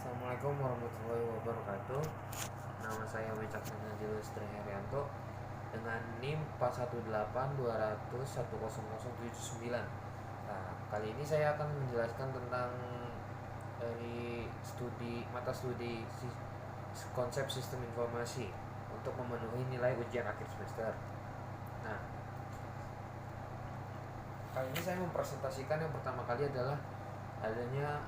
Assalamualaikum warahmatullahi wabarakatuh. Nama saya Wicaksana Julius Herianto dengan NIM 41820010079. Nah, kali ini saya akan menjelaskan tentang dari mata studi konsep sistem informasi untuk memenuhi nilai ujian akhir semester. Nah, kali ini saya mempresentasikan yang pertama kali adalah adanya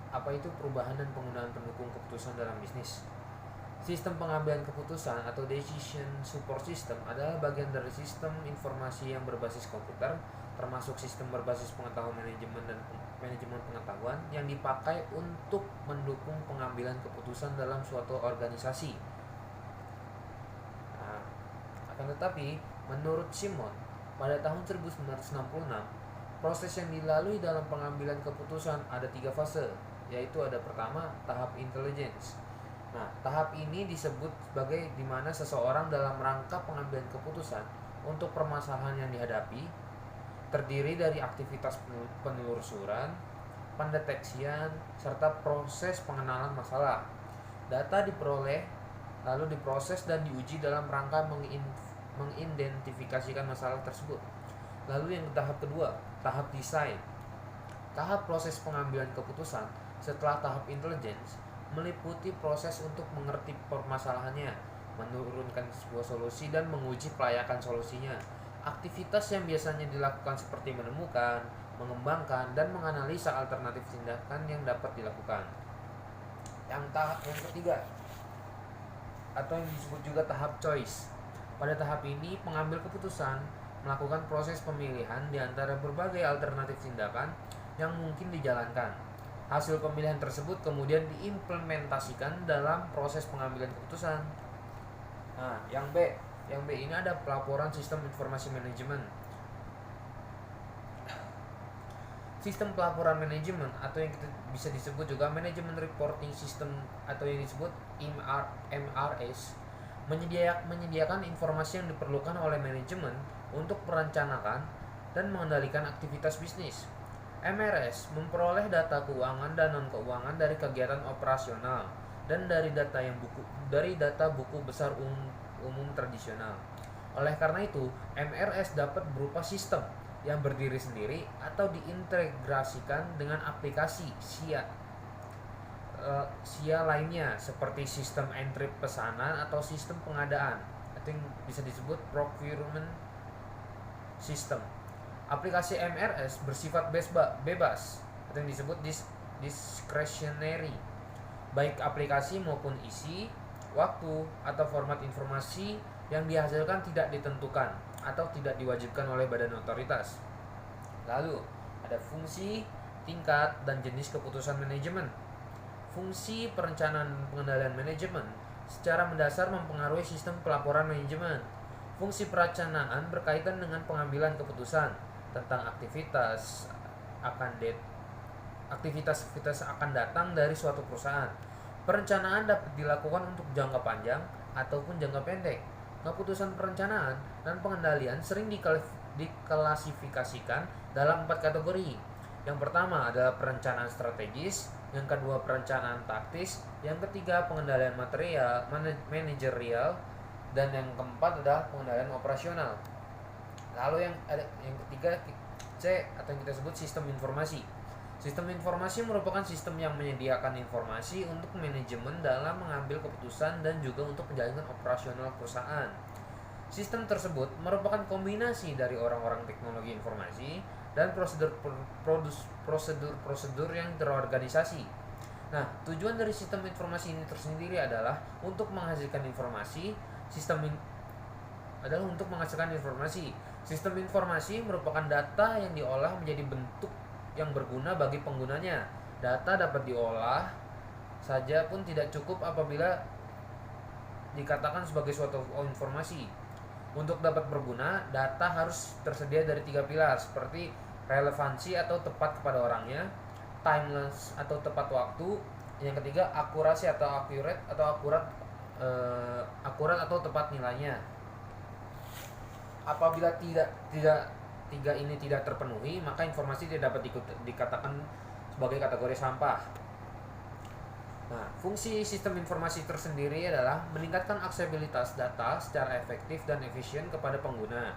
apa itu perubahan dan penggunaan pendukung keputusan dalam bisnis. Sistem pengambilan keputusan atau decision support system adalah bagian dari sistem informasi yang berbasis komputer, termasuk sistem berbasis pengetahuan manajemen dan manajemen pengetahuan yang dipakai untuk mendukung pengambilan keputusan dalam suatu organisasi. Nah, akan tetapi, menurut Simon, pada tahun 1966, proses yang dilalui dalam pengambilan keputusan ada 3 fase, yaitu ada pertama, tahap intelligence. Nah, tahap ini disebut sebagai dimana seseorang dalam rangka pengambilan keputusan untuk permasalahan yang dihadapi terdiri dari aktivitas penelusuran, pendeteksian, serta proses pengenalan masalah. Data diperoleh, lalu diproses dan diuji dalam rangka mengidentifikasikan masalah tersebut. Lalu yang tahap kedua, tahap desain. Tahap proses pengambilan keputusan setelah tahap intelligence meliputi proses untuk mengerti permasalahannya, menurunkan sebuah solusi dan menguji kelayakan solusinya. Aktivitas yang biasanya dilakukan seperti menemukan, mengembangkan, dan menganalisa alternatif tindakan yang dapat dilakukan. Yang ketiga, atau yang disebut juga tahap choice. Pada tahap ini, pengambil keputusan melakukan proses pemilihan di antara berbagai alternatif tindakan yang mungkin dijalankan. Hasil pemilihan tersebut kemudian diimplementasikan dalam proses pengambilan keputusan. Nah, yang B ini ada pelaporan sistem informasi manajemen. Sistem pelaporan manajemen atau yang bisa disebut juga manajemen reporting system atau yang disebut MRS menyediakan informasi yang diperlukan oleh manajemen untuk merencanakan dan mengendalikan aktivitas bisnis. MRS memperoleh data keuangan dan non-keuangan dari kegiatan operasional dan dari data buku besar umum tradisional. Oleh karena itu, MRS dapat berupa sistem yang berdiri sendiri atau diintegrasikan dengan aplikasi SIA lainnya seperti sistem entry pesanan atau sistem pengadaan atau yang bisa disebut procurement system. Aplikasi MRS bersifat bebas atau yang disebut discretionary. Baik aplikasi maupun isi, waktu, atau format informasi yang dihasilkan tidak ditentukan atau tidak diwajibkan oleh badan otoritas. Lalu, ada fungsi, tingkat, dan jenis keputusan manajemen. Fungsi perencanaan pengendalian manajemen secara mendasar mempengaruhi sistem pelaporan manajemen. Fungsi perencanaan berkaitan dengan pengambilan keputusan tentang aktivitas akan datang dari suatu perusahaan. Perencanaan dapat dilakukan untuk jangka panjang ataupun jangka pendek. Keputusan perencanaan dan pengendalian sering diklasifikasikan dalam 4 kategori. Yang pertama adalah perencanaan strategis, yang kedua perencanaan taktis, yang ketiga pengendalian manajerial, dan yang keempat adalah pengendalian operasional. Lalu yang ketiga C atau yang kita sebut sistem informasi. Sistem informasi merupakan sistem yang menyediakan informasi untuk manajemen dalam mengambil keputusan dan juga untuk menjalankan operasional perusahaan. Sistem tersebut merupakan kombinasi dari orang-orang teknologi informasi dan prosedur yang terorganisasi. Nah, tujuan dari sistem informasi ini tersendiri adalah untuk menghasilkan informasi. Sistem informasi merupakan data yang diolah menjadi bentuk yang berguna bagi penggunanya. Data dapat diolah saja pun tidak cukup apabila dikatakan sebagai suatu informasi. Untuk dapat berguna, data harus tersedia dari 3 pilar seperti relevansi atau tepat kepada orangnya, timeless atau tepat waktu, yang ketiga akurasi atau akurat atau tepat nilainya. Apabila tiga ini tidak terpenuhi, maka informasi tidak dapat dikatakan sebagai kategori sampah. Nah, fungsi sistem informasi tersendiri adalah meningkatkan aksesibilitas data secara efektif dan efisien kepada pengguna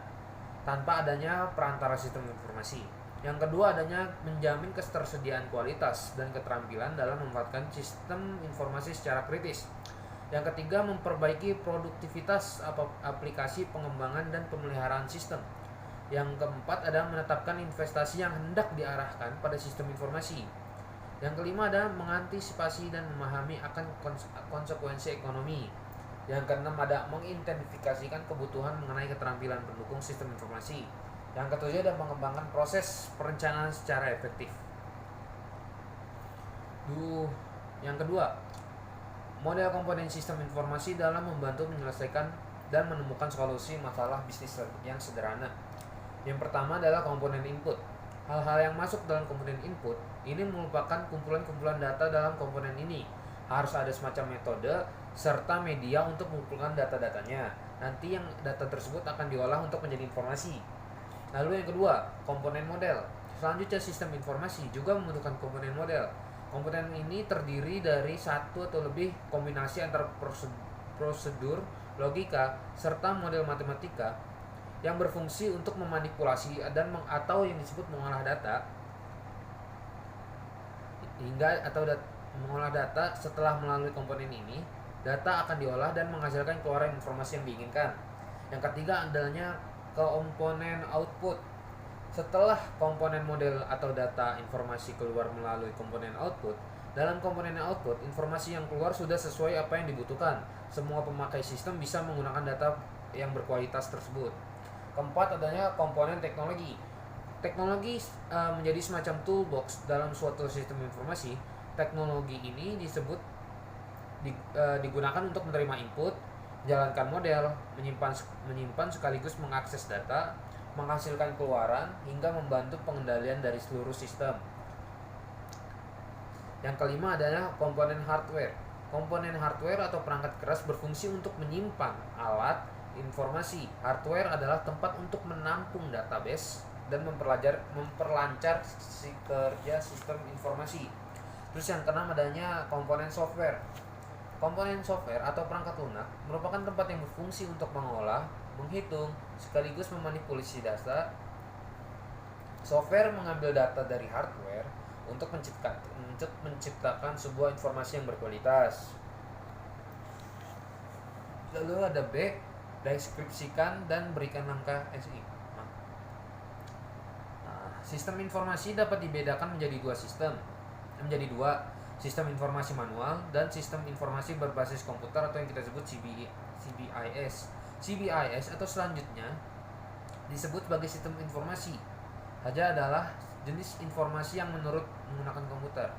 tanpa adanya perantara sistem informasi. Yang kedua, adanya menjamin ketersediaan kualitas dan keterampilan dalam memanfaatkan sistem informasi secara kritis. Yang ketiga, memperbaiki produktivitas aplikasi pengembangan dan pemeliharaan sistem. Yang keempat adalah menetapkan investasi yang hendak diarahkan pada sistem informasi. Yang kelima adalah mengantisipasi dan memahami akan konsekuensi ekonomi. Yang keenam ada mengidentifikasikan kebutuhan mengenai keterampilan pendukung sistem informasi. Yang ketujuh adalah mengembangkan proses perencanaan secara efektif. Yang kedua, model komponen sistem informasi dalam membantu menyelesaikan dan menemukan solusi masalah bisnis yang sederhana. Yang pertama adalah komponen input. Hal-hal yang masuk dalam komponen input ini merupakan kumpulan-kumpulan data dalam komponen ini. Harus ada semacam metode serta media untuk mengumpulkan data-datanya. Nanti yang data tersebut akan diolah untuk menjadi informasi. Lalu yang kedua, komponen model. Selanjutnya sistem informasi juga membutuhkan komponen model. Komponen ini terdiri dari satu atau lebih kombinasi antara prosedur, logika, serta model matematika yang berfungsi untuk memanipulasi dan atau yang disebut mengolah data mengolah data. Setelah melalui komponen ini, data akan diolah dan menghasilkan keluaran informasi yang diinginkan. Yang ketiga adanya komponen output. Setelah komponen model atau data informasi keluar melalui komponen output, dalam komponen output, informasi yang keluar sudah sesuai apa yang dibutuhkan. Semua pemakai sistem bisa menggunakan data yang berkualitas tersebut. Keempat adanya komponen teknologi. Teknologi menjadi semacam toolbox dalam suatu sistem informasi. Teknologi ini digunakan untuk menerima input, menjalankan model, menyimpan sekaligus mengakses data, menghasilkan keluaran, hingga membantu pengendalian dari seluruh sistem. Yang kelima adalah komponen hardware. Komponen hardware atau perangkat keras berfungsi untuk menyimpan alat informasi. Hardware adalah tempat untuk menampung database dan memperlancar kerja sistem informasi. Terus yang keenam adanya komponen software. Komponen software atau perangkat lunak merupakan tempat yang berfungsi untuk mengolah, menghitung, sekaligus memanipulasi data. Software mengambil data dari hardware untuk menciptakan sebuah informasi yang berkualitas. Lalu ada B, deskripsikan dan berikan langkah SI. Sistem informasi dapat dibedakan menjadi dua, sistem informasi manual dan sistem informasi berbasis komputer atau yang kita sebut CBIS. CBIS atau selanjutnya disebut sebagai sistem informasi saja adalah jenis informasi yang menggunakan komputer.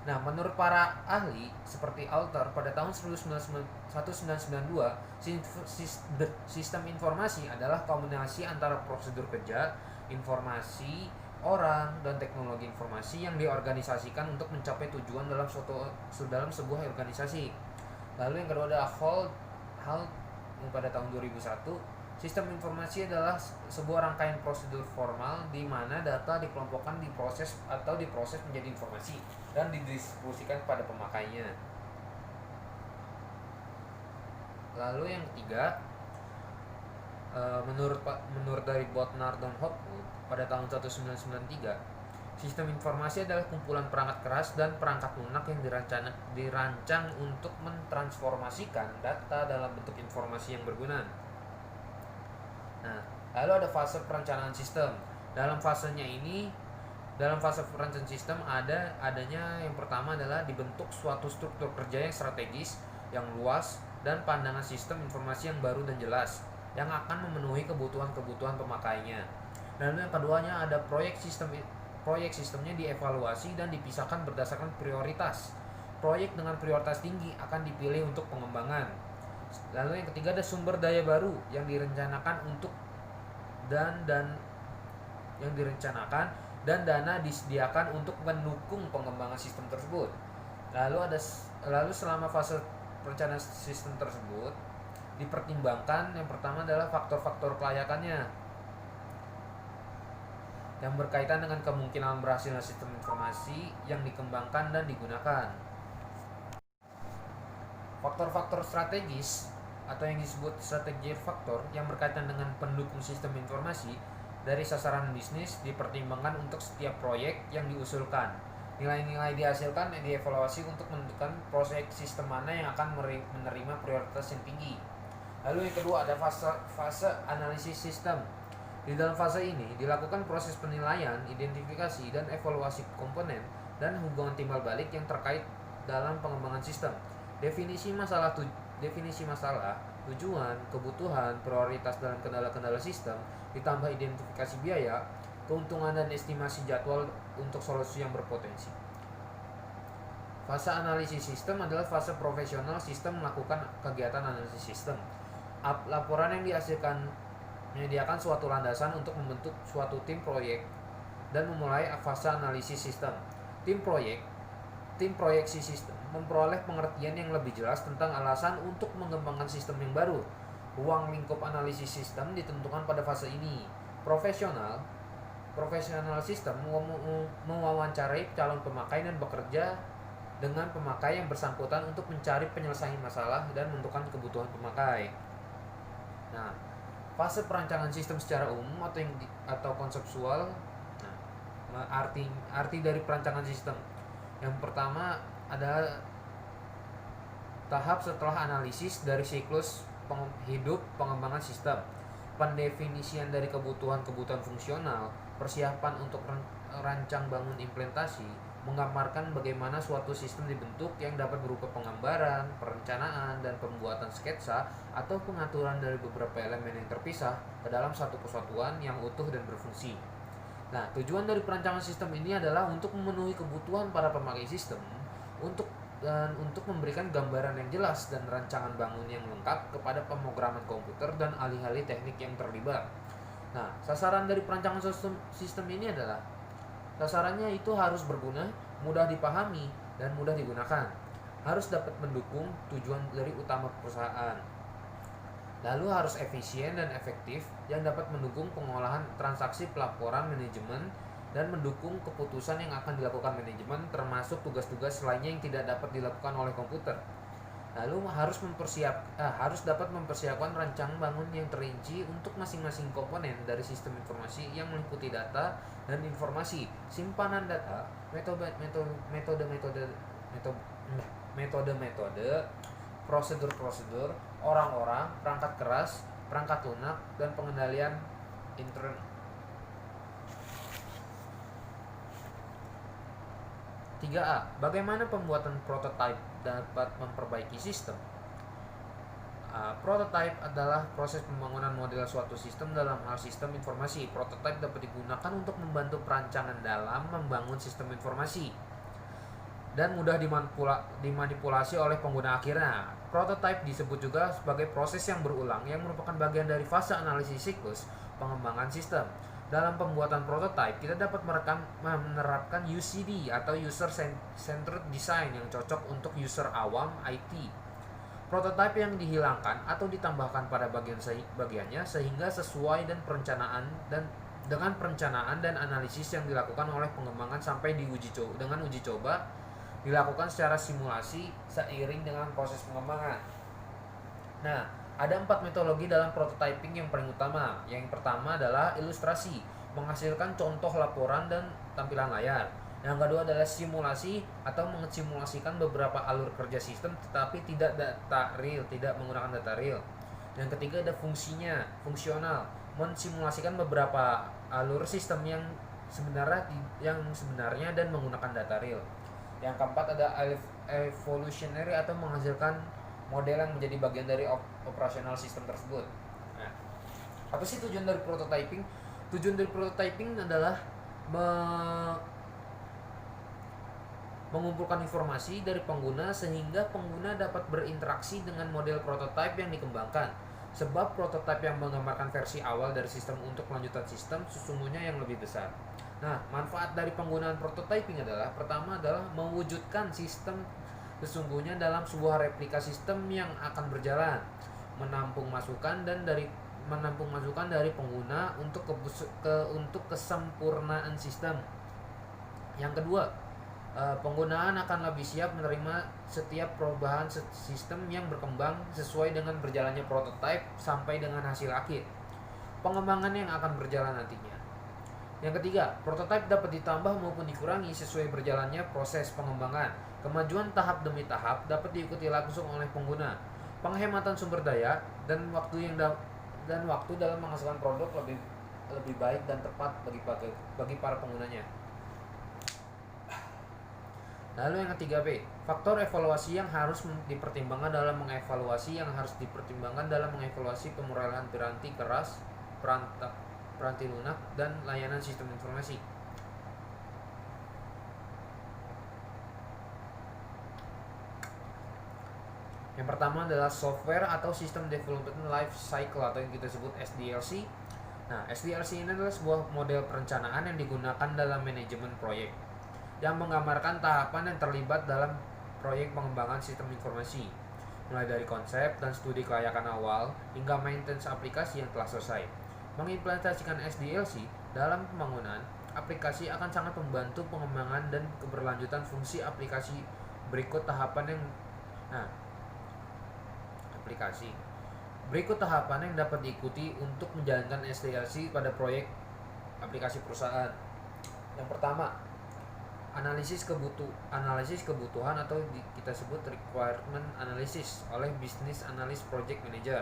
Nah, menurut para ahli seperti Alter pada tahun 1992, sistem informasi adalah kombinasi antara prosedur kerja, informasi, orang, dan teknologi informasi yang diorganisasikan untuk mencapai tujuan dalam sebuah organisasi. Lalu yang kedua adalah Hall pada tahun 2001. Sistem informasi adalah sebuah rangkaian prosedur formal di mana data dikelompokkan, diproses menjadi informasi dan didistribusikan kepada pemakainya. Lalu yang ketiga, menurut dari Bodnar dan Hopwood pada tahun 1993, sistem informasi adalah kumpulan perangkat keras dan perangkat lunak yang dirancang untuk mentransformasikan data dalam bentuk informasi yang berguna. Nah, lalu ada fase perencanaan sistem. Dalam fase perencanaan sistem adanya yang pertama adalah dibentuk suatu struktur kerja yang strategis, yang luas, dan pandangan sistem informasi yang baru dan jelas, yang akan memenuhi kebutuhan pemakainya. Dan yang keduanya ada proyek sistemnya dievaluasi dan dipisahkan berdasarkan prioritas. Proyek dengan prioritas tinggi akan dipilih untuk pengembangan. Lalu yang ketiga ada sumber daya baru yang direncanakan dan dana disediakan untuk mendukung pengembangan sistem tersebut. Lalu selama fase perencanaan sistem tersebut dipertimbangkan, yang pertama adalah faktor-faktor kelayakannya yang berkaitan dengan kemungkinan berhasilnya sistem informasi yang dikembangkan dan digunakan. Faktor-faktor strategis atau yang disebut strategic factor yang berkaitan dengan pendukung sistem informasi dari sasaran bisnis dipertimbangkan untuk setiap proyek yang diusulkan. Nilai-nilai dihasilkan dan dievaluasi untuk menentukan proyek sistem mana yang akan menerima prioritas yang tinggi. Lalu yang kedua ada fase analisis sistem. Di dalam fase ini dilakukan proses penilaian, identifikasi, dan evaluasi komponen dan hubungan timbal balik yang terkait dalam pengembangan sistem. Definisi masalah, tujuan, kebutuhan, prioritas dalam kendala-kendala sistem, ditambah identifikasi biaya, keuntungan dan estimasi jadwal untuk solusi yang berpotensi. Fase analisis sistem adalah fase profesional sistem melakukan kegiatan analisis sistem. Laporan yang dihasilkan menyediakan suatu landasan untuk membentuk suatu tim proyek dan memulai fase analisis sistem. Tim proyeksi sistem memperoleh pengertian yang lebih jelas tentang alasan untuk mengembangkan sistem yang baru. Ruang lingkup analisis sistem ditentukan pada fase ini. Profesional sistem mewawancarai calon pemakai dan bekerja dengan pemakai yang bersangkutan untuk mencari penyelesaian masalah dan menentukan kebutuhan pemakai. Nah, fase perancangan sistem secara umum atau konseptual. Nah, arti dari perancangan sistem. Yang pertama adalah tahap setelah analisis dari siklus hidup pengembangan sistem, pendefinisian dari kebutuhan fungsional, persiapan untuk rancang bangun implementasi, menggambarkan bagaimana suatu sistem dibentuk yang dapat berupa penggambaran, perencanaan, dan pembuatan sketsa atau pengaturan dari beberapa elemen yang terpisah ke dalam satu kesatuan yang utuh dan berfungsi. Nah, tujuan dari perancangan sistem ini adalah untuk memenuhi kebutuhan para pemakai sistem untuk memberikan gambaran yang jelas dan rancangan bangun yang lengkap kepada pemrograman komputer dan ahli-ahli teknik yang terlibat. Nah, sasaran dari perancangan sistem ini adalah sasarannya itu harus berguna, mudah dipahami, dan mudah digunakan. Harus dapat mendukung tujuan dari utama perusahaan. Lalu harus efisien dan efektif yang dapat mendukung pengolahan transaksi pelaporan manajemen dan mendukung keputusan yang akan dilakukan manajemen termasuk tugas-tugas lainnya yang tidak dapat dilakukan oleh komputer. Lalu harus dapat mempersiapkan rancang bangun yang terinci untuk masing-masing komponen dari sistem informasi yang meliputi data dan informasi, simpanan data, metode, prosedur, orang-orang, perangkat keras, perangkat lunak, dan pengendalian intern. 3A. Bagaimana pembuatan prototipe dapat memperbaiki sistem? Prototipe adalah proses pembangunan model suatu sistem dalam hal sistem informasi. Prototipe dapat digunakan untuk membantu perancangan dalam membangun sistem informasi dan mudah dimanipulasi oleh pengguna akhirnya. Prototipe disebut juga sebagai proses yang berulang yang merupakan bagian dari fase analisis siklus pengembangan sistem. Dalam pembuatan prototipe, kita dapat menerapkan UCD atau User Centered Design yang cocok untuk user awam IT. Prototipe yang dihilangkan atau ditambahkan pada bagiannya sehingga sesuai dengan perencanaan dan analisis yang dilakukan oleh pengembangan sampai uji coba dilakukan secara simulasi seiring dengan proses pengembangan. Nah, ada 4 metodologi dalam prototyping yang paling utama. Yang pertama adalah ilustrasi, menghasilkan contoh laporan dan tampilan layar. Yang kedua adalah simulasi atau mensimulasikan beberapa alur kerja sistem tetapi tidak menggunakan data real. Yang ketiga ada fungsional, mensimulasikan beberapa alur sistem yang sebenarnya dan menggunakan data real. Yang keempat ada evolutionary atau menghasilkan model yang menjadi bagian dari operasional sistem tersebut. Nah, apa sih tujuan dari prototyping? Tujuan dari prototyping adalah mengumpulkan informasi dari pengguna sehingga pengguna dapat berinteraksi dengan model prototype yang dikembangkan. Sebab prototype yang menggambarkan versi awal dari sistem untuk kelanjutan sistem sesungguhnya yang lebih besar. Nah, manfaat dari penggunaan prototyping adalah pertama adalah mewujudkan sistem sesungguhnya dalam sebuah replika sistem yang akan berjalan, menampung masukan dari pengguna untuk kesempurnaan sistem. Yang kedua, Penggunaan akan lebih siap menerima setiap perubahan sistem yang berkembang sesuai dengan berjalannya prototipe sampai dengan hasil akhir pengembangan yang akan berjalan nantinya. Yang ketiga, prototipe dapat ditambah maupun dikurangi sesuai berjalannya proses pengembangan. Kemajuan tahap demi tahap dapat diikuti langsung oleh pengguna. Penghematan sumber daya dan waktu dalam menghasilkan produk lebih baik dan tepat bagi para penggunanya. Lalu yang ketiga B, faktor evaluasi yang harus dipertimbangkan dalam mengevaluasi pemrograman piranti keras, piranti lunak, dan layanan sistem informasi. Yang pertama adalah software atau System Development Life Cycle atau yang kita sebut SDLC. Nah, SDLC ini adalah sebuah model perencanaan yang digunakan dalam manajemen proyek yang menggambarkan tahapan yang terlibat dalam proyek pengembangan sistem informasi, mulai dari konsep dan studi kelayakan awal hingga maintenance aplikasi yang telah selesai. Mengimplementasikan SDLC dalam pembangunan aplikasi akan sangat membantu pengembangan dan keberlanjutan fungsi aplikasi. Berikut tahapan yang dapat diikuti untuk menjalankan SDLC pada proyek aplikasi perusahaan. Yang pertama, analisis kebutuhan atau kita sebut requirement analysis oleh business analyst project manager.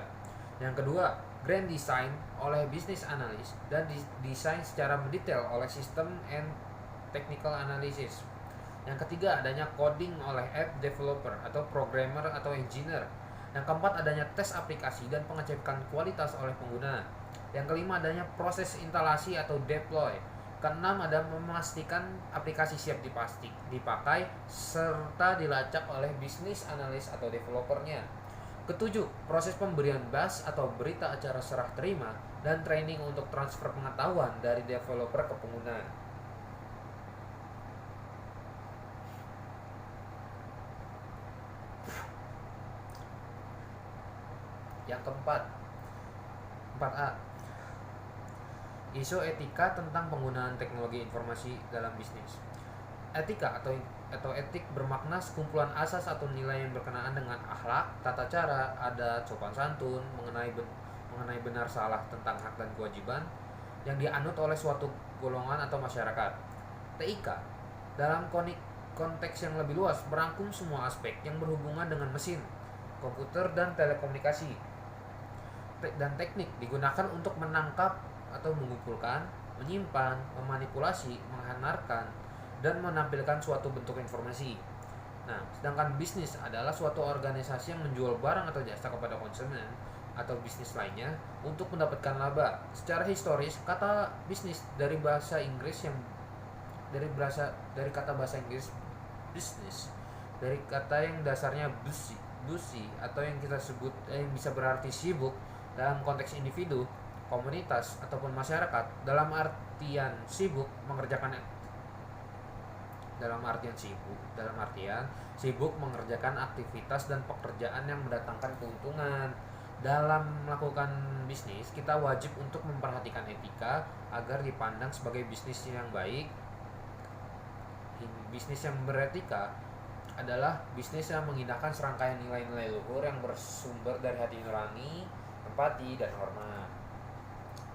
Yang kedua, grand design oleh business analyst dan desain secara mendetail oleh system and technical analysis. Yang ketiga, adanya coding oleh app developer atau programmer atau engineer. Yang keempat, adanya tes aplikasi dan pengecekan kualitas oleh pengguna. Yang kelima, adanya proses instalasi atau deploy. Keenam, ada memastikan aplikasi siap dipakai serta dilacak oleh bisnis analis atau developernya. Ketujuh, proses pemberian BAS atau berita acara serah terima dan training untuk transfer pengetahuan dari developer ke pengguna. Yang keempat, 4A, isu etika tentang penggunaan teknologi informasi dalam bisnis. Etika atau etik bermakna sekumpulan asas atau nilai yang berkenaan dengan akhlak, tata cara, adat, sopan santun, mengenai benar salah tentang hak dan kewajiban yang dianut oleh suatu golongan atau masyarakat. TIK dalam konteks yang lebih luas merangkum semua aspek yang berhubungan dengan mesin, komputer, dan telekomunikasi. Dan teknik digunakan untuk menangkap atau mengumpulkan, menyimpan, memanipulasi, menghantarkan, dan menampilkan suatu bentuk informasi. Nah, sedangkan bisnis adalah suatu organisasi yang menjual barang atau jasa kepada konsumen atau bisnis lainnya untuk mendapatkan laba. Secara historis, kata bisnis dari kata bahasa Inggris business, dari kata yang dasarnya busy atau yang kita sebut yang bisa berarti sibuk dalam konteks individu, komunitas ataupun masyarakat. Dalam artian sibuk mengerjakan aktivitas dan pekerjaan yang mendatangkan keuntungan. Dalam melakukan bisnis, kita wajib untuk memperhatikan etika agar dipandang sebagai bisnis yang baik. Bisnis yang beretika adalah bisnis yang mengindahkan serangkaian nilai-nilai luhur yang bersumber dari hati nurani, empati, dan hormat.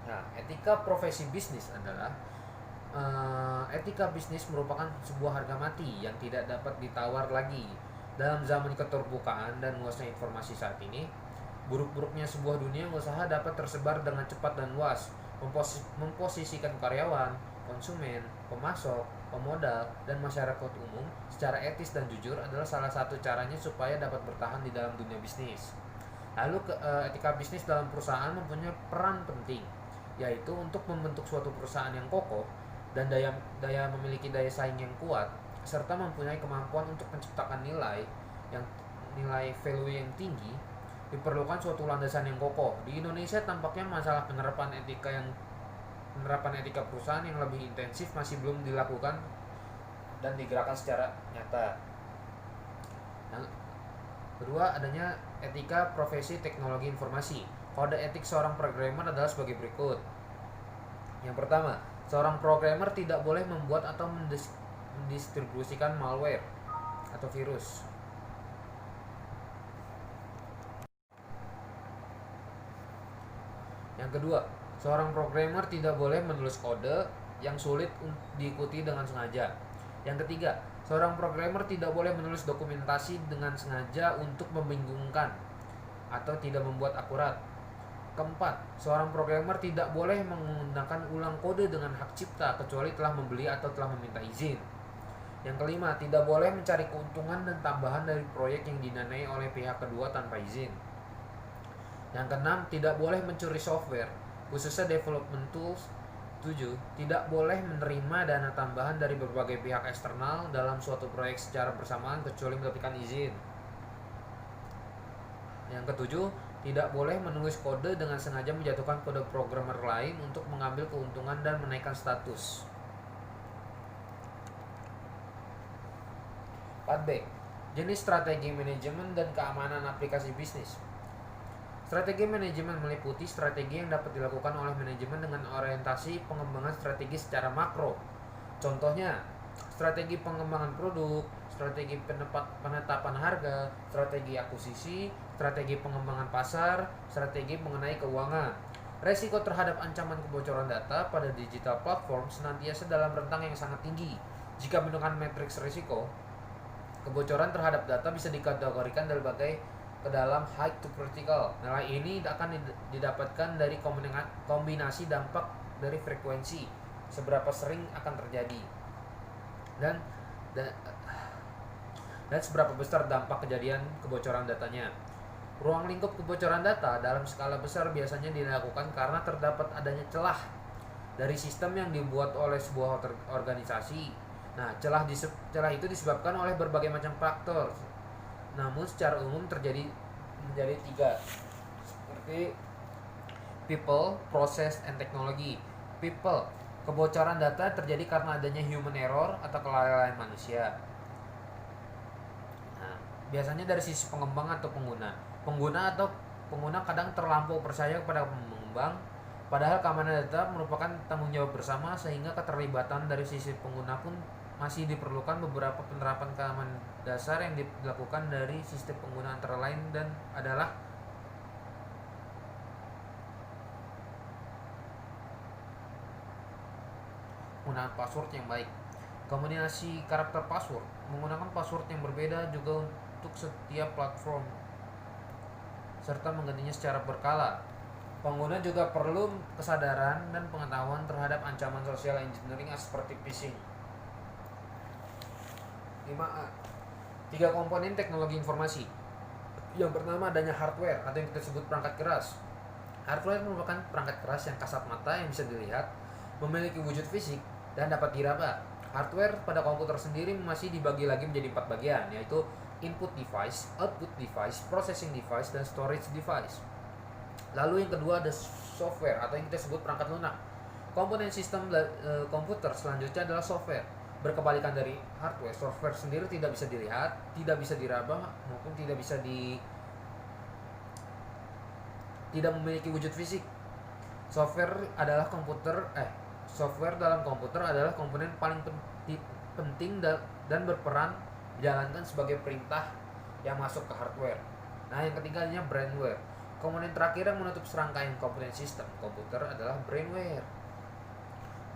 Nah, etika profesi bisnis adalah etika bisnis merupakan sebuah harga mati yang tidak dapat ditawar lagi. Dalam zaman keterbukaan dan luasnya informasi saat ini, buruk-buruknya sebuah dunia usaha dapat tersebar dengan cepat dan luas. Memposisikan karyawan, konsumen, pemasok, pemodal, dan masyarakat umum secara etis dan jujur adalah salah satu caranya supaya dapat bertahan di dalam dunia bisnis. Lalu etika bisnis dalam perusahaan mempunyai peran penting, yaitu untuk membentuk suatu perusahaan yang kokoh dan memiliki daya saing yang kuat, serta mempunyai kemampuan untuk menciptakan nilai value yang tinggi. Diperlukan suatu landasan yang kokoh. Di Indonesia tampaknya masalah penerapan etika perusahaan yang lebih intensif masih belum dilakukan dan digerakkan secara nyata. Kedua, adanya etika profesi teknologi informasi. Kode etik seorang programmer adalah sebagai berikut. Yang pertama, seorang programmer tidak boleh membuat atau mendistribusikan malware atau virus. Yang kedua, seorang programmer tidak boleh menulis kode yang sulit diikuti dengan sengaja. Yang ketiga, seorang programmer tidak boleh menulis dokumentasi dengan sengaja untuk membingungkan atau tidak membuat akurat. Keempat, seorang programmer tidak boleh menggunakan ulang kode dengan hak cipta kecuali telah membeli atau telah meminta izin. Yang kelima, tidak boleh mencari keuntungan dan tambahan dari proyek yang didanai oleh pihak kedua tanpa izin. Yang keenam, tidak boleh mencuri software, khususnya development tools. 7. Tidak boleh menerima dana tambahan dari berbagai pihak eksternal dalam suatu proyek secara bersamaan kecuali mendapatkan izin. Yang ketujuh, tidak boleh menulis kode dengan sengaja menjatuhkan kode programmer lain untuk mengambil keuntungan dan menaikkan status. 4B. Jenis strategi manajemen dan keamanan aplikasi bisnis. Strategi manajemen meliputi strategi yang dapat dilakukan oleh manajemen dengan orientasi pengembangan strategi secara makro. Contohnya, strategi pengembangan produk, strategi penetapan harga, strategi akuisisi, strategi pengembangan pasar, strategi mengenai keuangan. Resiko terhadap ancaman kebocoran data pada digital platform senantiasa dalam rentang yang sangat tinggi. Jika menggunakan matriks risiko, kebocoran terhadap data bisa dikategorikan ke dalam high to critical. Nilai ini akan didapatkan dari kombinasi dampak dari frekuensi, seberapa sering akan terjadi, dan seberapa besar dampak kejadian kebocoran datanya. Ruang lingkup kebocoran data dalam skala besar biasanya dilakukan karena terdapat adanya celah dari sistem yang dibuat oleh sebuah organisasi. Nah, celah itu disebabkan oleh berbagai macam faktor. Namun secara umum menjadi 3, seperti people, process, and technology. People, kebocoran data terjadi karena adanya human error atau kelalaian manusia. Nah, biasanya dari sisi pengembang atau pengguna. Pengguna kadang terlampau percaya kepada pengembang, padahal keamanan data merupakan tanggung jawab bersama, sehingga keterlibatan dari sisi pengguna pun masih diperlukan. Beberapa penerapan keamanan dasar yang dilakukan dari sistem pengguna antara lain dan adalah penggunaan password yang baik. Kombinasi karakter password, menggunakan password yang berbeda juga untuk setiap platform, serta menggantinya secara berkala. Pengguna juga perlu kesadaran dan pengetahuan terhadap ancaman social engineering seperti phishing. 5A. 3 komponen teknologi informasi. Yang pertama adanya hardware atau yang kita sebut perangkat keras. Hardware merupakan perangkat keras yang kasat mata yang bisa dilihat, memiliki wujud fisik, dan dapat diraba. Hardware pada komputer sendiri masih dibagi lagi menjadi 4 bagian, yaitu input device, output device, processing device, dan storage device. Lalu yang kedua ada software atau yang kita sebut perangkat lunak. Komponen sistem komputer selanjutnya adalah software. Berkebalikan dari hardware, software sendiri tidak bisa dilihat, tidak bisa diraba, maupun tidak memiliki wujud fisik. Software dalam komputer adalah komponen paling penting dan berperan menjalankan sebagai perintah yang masuk ke hardware. Nah, yang ketiganya brainware. Komponen terakhir yang menutup serangkaian komponen sistem komputer adalah brainware.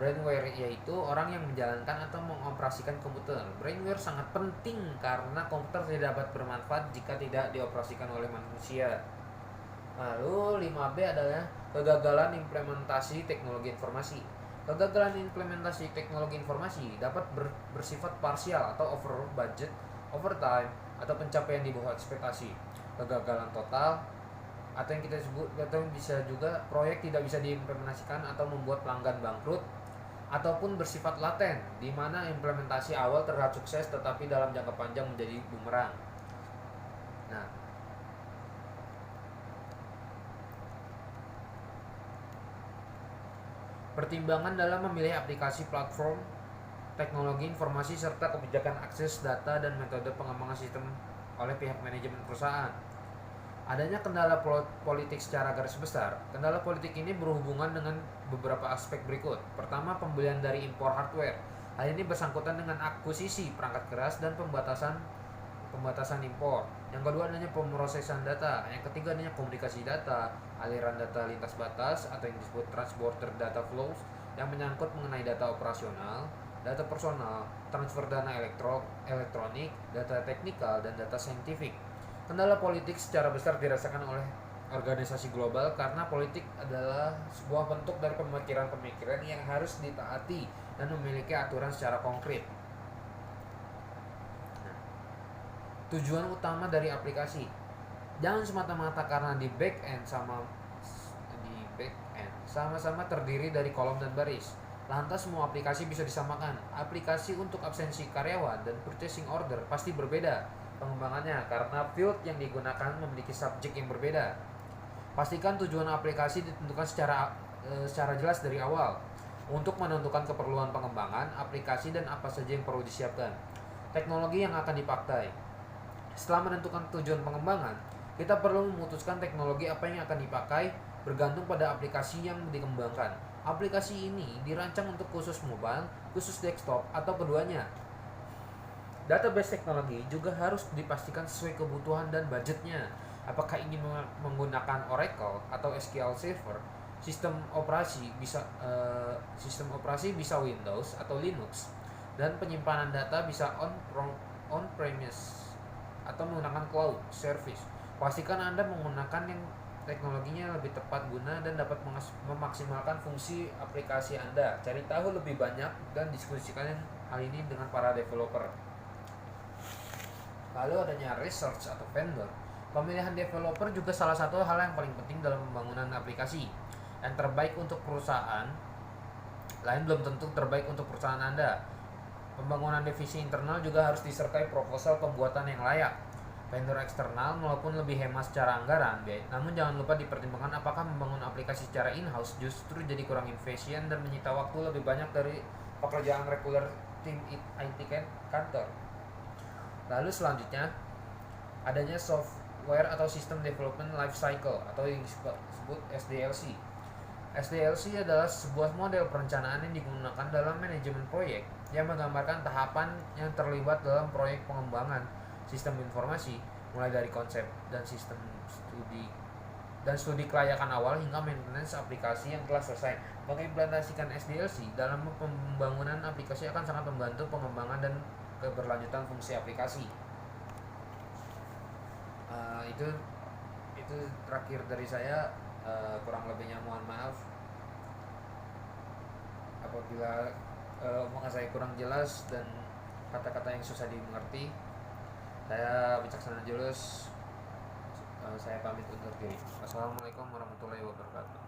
Brainware yaitu orang yang menjalankan atau mengoperasikan komputer. Brainware sangat penting karena komputer tidak dapat bermanfaat jika tidak dioperasikan oleh manusia. Lalu 5B adalah kegagalan implementasi teknologi informasi. Kegagalan implementasi teknologi informasi dapat bersifat parsial atau over budget, overtime, atau pencapaian di bawah ekspektasi. Kegagalan total atau yang kita sebut, atau bisa juga proyek tidak bisa diimplementasikan atau membuat pelanggan bangkrut, ataupun bersifat laten, di mana implementasi awal terlihat sukses tetapi dalam jangka panjang menjadi bumerang. Nah, pertimbangan dalam memilih aplikasi, platform, teknologi informasi, serta kebijakan akses data dan metode pengembangan sistem oleh pihak manajemen perusahaan. Adanya kendala politik secara garis besar. Kendala politik ini berhubungan dengan beberapa aspek berikut. Pertama, pembelian dari impor hardware. Hal ini bersangkutan dengan akuisisi perangkat keras dan pembatasan impor. Yang kedua adanya pemrosesan data. Yang ketiga adanya komunikasi data, aliran data lintas batas atau yang disebut transborder data flows yang menyangkut mengenai data operasional, data personal, transfer dana elektronik, data teknikal, dan data saintifik. Kendala politik secara besar dirasakan oleh organisasi global karena politik adalah sebuah bentuk dari pemikiran-pemikiran yang harus ditaati dan memiliki aturan secara konkret. Tujuan utama dari aplikasi, jangan semata-mata karena di back end sama-sama terdiri dari kolom dan baris. Lantas semua aplikasi bisa disamakan. Aplikasi untuk absensi karyawan dan purchasing order pasti berbeda pengembangannya karena field yang digunakan memiliki subjek yang berbeda. Pastikan tujuan aplikasi ditentukan secara jelas dari awal untuk menentukan keperluan pengembangan aplikasi dan apa saja yang perlu disiapkan. Teknologi yang akan dipakai. Setelah menentukan tujuan pengembangan, kita perlu memutuskan teknologi apa yang akan dipakai bergantung pada aplikasi yang dikembangkan. Aplikasi ini dirancang untuk khusus mobile, khusus desktop, atau keduanya. Database teknologi juga harus dipastikan sesuai kebutuhan dan budgetnya. Apakah ingin menggunakan Oracle atau SQL Server? Sistem operasi bisa Windows atau Linux, dan penyimpanan data bisa on-premise atau menggunakan cloud service. Pastikan Anda menggunakan yang teknologinya lebih tepat guna dan dapat memaksimalkan fungsi aplikasi Anda. Cari tahu lebih banyak dan diskusikan hal ini dengan para developer. Lalu adanya research atau vendor. Pemilihan developer juga salah satu hal yang paling penting dalam pembangunan aplikasi. Yang terbaik untuk perusahaan lain belum tentu terbaik untuk perusahaan Anda. Pembangunan divisi internal juga harus disertai proposal pembuatan yang layak. Vendor eksternal maupun lebih hemat secara anggaran, namun jangan lupa dipertimbangkan apakah membangun aplikasi secara in-house justru jadi kurang efisien dan menyita waktu lebih banyak dari pekerjaan reguler tim IT kantor. Lalu selanjutnya adanya software atau System Development Life Cycle atau yang disebut SDLC. SDLC adalah sebuah model perencanaan yang digunakan dalam manajemen proyek yang menggambarkan tahapan yang terlibat dalam proyek pengembangan sistem informasi, mulai dari konsep dan sistem studi kelayakan awal hingga maintenance aplikasi yang telah selesai. Mengimplementasikan SDLC dalam pembangunan aplikasi akan sangat membantu pengembangan dan keberlanjutan fungsi aplikasi. Itu terakhir dari saya. Kurang lebihnya mohon maaf apabila omongan saya kurang jelas dan kata-kata yang susah dimengerti. Saya Bijaksana Julus, saya pamit undur diri. Wassalamualaikum warahmatullahi wabarakatuh.